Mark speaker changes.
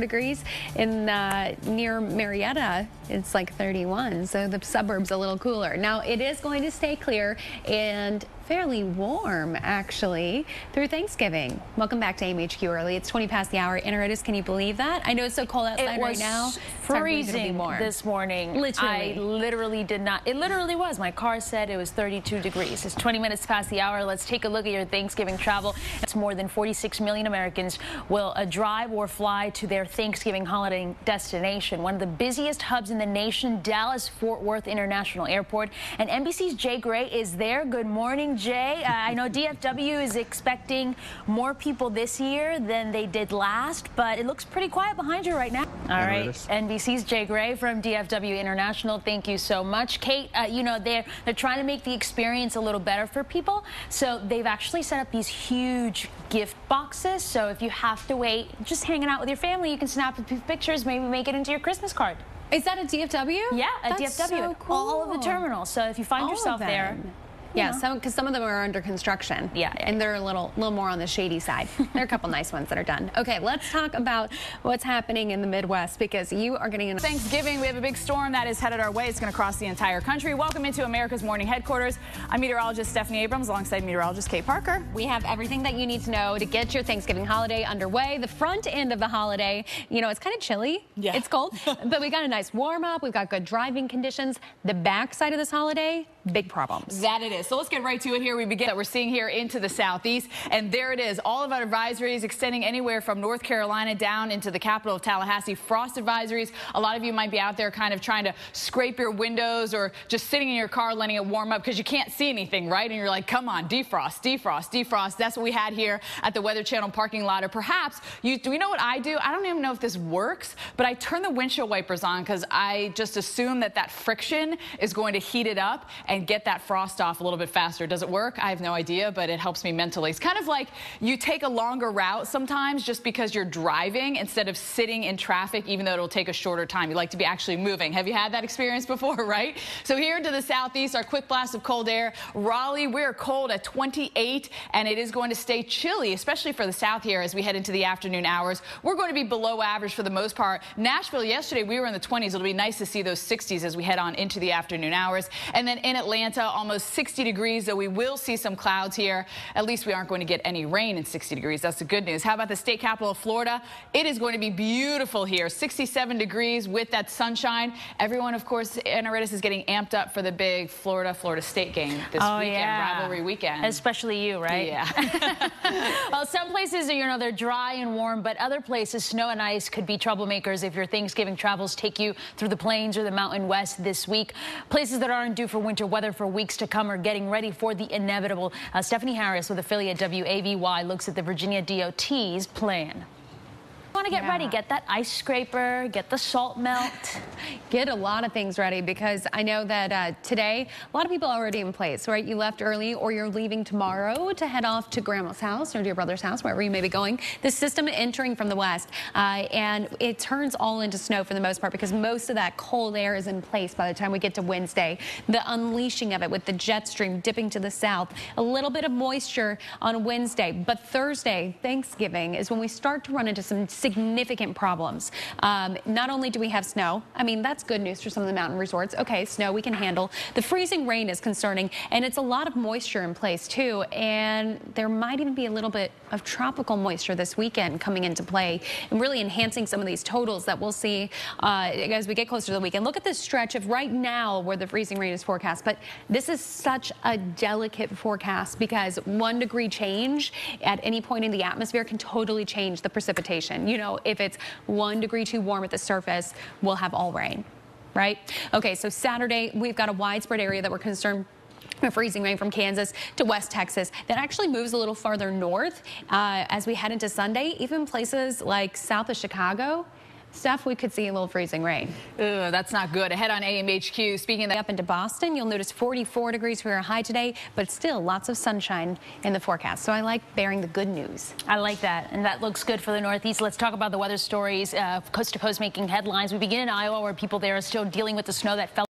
Speaker 1: degrees in near Marietta. It's like 31, so the suburbs a little cooler. Now it is going to stay clear and fairly warm actually through Thanksgiving. Welcome back to AMHQ early. It's 20 past the hour. Anaridis, can you believe that? I know it's so cold outside right now.
Speaker 2: Freezing this morning.
Speaker 1: Literally.
Speaker 2: I literally did not. It literally was. My car said it was 32 degrees. It's 20 minutes past the hour. Let's take a look at your Thanksgiving travel. It's more than 46 million Americans will drive or fly to their Thanksgiving holiday destination. One of the busiest hubs in the nation, Dallas-Fort Worth International Airport. And NBC's Jay Gray is there. Good morning, Jay. I know DFW is expecting more people this year than they did last, but it looks pretty quiet behind you right now. All right, NBC's Jay Gray from DFW International. Thank you so much. Kate, you know, they're trying to make the experience a little better for people, so they've actually set up these huge gift boxes. So if you have to wait, just hanging out with your family, you can snap a few pictures, maybe make it into your Christmas card.
Speaker 1: Is that a DFW?
Speaker 2: Yeah, at
Speaker 1: That's
Speaker 2: DFW.
Speaker 1: So cool.
Speaker 2: All of the terminals. So if you find yourself there.
Speaker 1: Yeah, because some of them are under construction.
Speaker 2: Yeah.
Speaker 1: And they're a little more on the shady side. There are a couple nice ones that are done. Okay, let's talk about what's happening in the Midwest, because you are getting
Speaker 3: Thanksgiving. We have a big storm that is headed our way. It's going to cross the entire country. Welcome into America's Morning Headquarters. I'm meteorologist Stephanie Abrams alongside meteorologist Kate Parker.
Speaker 1: We have everything that you need to know to get your Thanksgiving holiday underway. The front end of the holiday, you know, it's kind of chilly.
Speaker 3: Yeah.
Speaker 1: It's cold, but we got a nice warm up. We've got good driving conditions. The back side of this holiday, big problems.
Speaker 3: That it is. So let's get right to it here. We begin that we're seeing here into the southeast, and there it is. All of our advisories extending anywhere from North Carolina down into the capital of Tallahassee. Frost advisories. A lot of you might be out there kind of trying to scrape your windows or just sitting in your car letting it warm up because you can't see anything, right? And you're like, come on, defrost, defrost, defrost. That's what we had here at the Weather Channel parking lot. Or perhaps, do you know what I do? I don't even know if this works, but I turn the windshield wipers on because I just assume that friction is going to heat it up and get that frost off a little bit faster. Does it work? I have no idea, but it helps me mentally. It's kind of like you take a longer route sometimes just because you're driving instead of sitting in traffic, even though it'll take a shorter time. You like to be actually moving. Have you had that experience before, right? So here to the southeast, our quick blast of cold air. Raleigh, we're cold at 28, and it is going to stay chilly, especially for the south here as we head into the afternoon hours. We're going to be below average for the most part. Nashville, yesterday, we were in the 20s. It'll be nice to see those 60s as we head on into the afternoon hours. And then in Atlanta, almost 60 degrees, though we will see some clouds here. At least we aren't going to get any rain in 60 degrees. That's the good news. How about the state capital of Florida? It is going to be beautiful here. 67 degrees with that sunshine. Everyone, of course, Anaridis is getting amped up for the big Florida State game this weekend, rivalry weekend.
Speaker 2: Especially you, right?
Speaker 3: Yeah.
Speaker 2: Well, some places, you know, they're dry and warm, but other places, snow and ice could be troublemakers if your Thanksgiving travels take you through the plains or the Mountain West this week. Places that aren't due for winter weather for weeks to come are getting ready for the inevitable. Stephanie Harris with affiliate WAVY looks at the Virginia DOT's plan. Want to get ready, get that ice scraper, get the salt melt.
Speaker 1: Get a lot of things ready, because I know that today a lot of people are already in place, right? You left early, or you're leaving tomorrow to head off to grandma's house or to your brother's house, wherever you may be going. The system entering from the west, and it turns all into snow for the most part, because most of that cold air is in place by the time we get to Wednesday. The unleashing of it with the jet stream dipping to the south, a little bit of moisture on Wednesday, but Thursday, Thanksgiving, is when we start to run into some significant problems. Not only do we have snow, I mean, that's good news for some of the mountain resorts. Okay, snow we can handle. The freezing rain is concerning, and it's a lot of moisture in place too, and there might even be a little bit of tropical moisture this weekend coming into play and really enhancing some of these totals that we'll see as we get closer to the weekend. Look at this stretch of right now where the freezing rain is forecast, but this is such a delicate forecast because 1 degree change at any point in the atmosphere can totally change the precipitation. You know, if it's 1 degree too warm at the surface, we'll have all rain, right? Okay, so Saturday, we've got a widespread area that we're concerned with freezing rain from Kansas to West Texas that actually moves a little farther north as we head into Sunday. Even places like south of Chicago, Steph, we could see a little freezing rain.
Speaker 3: Ugh, that's not good. Ahead on AMHQ, speaking of that,
Speaker 1: up into Boston, you'll notice 44 degrees for your high today, but still lots of sunshine in the forecast. So I like bearing the good news.
Speaker 2: I like that, and that looks good for the Northeast. Let's talk about the weather stories, coast to coast making headlines. We begin in Iowa, where people there are still dealing with the snow that fell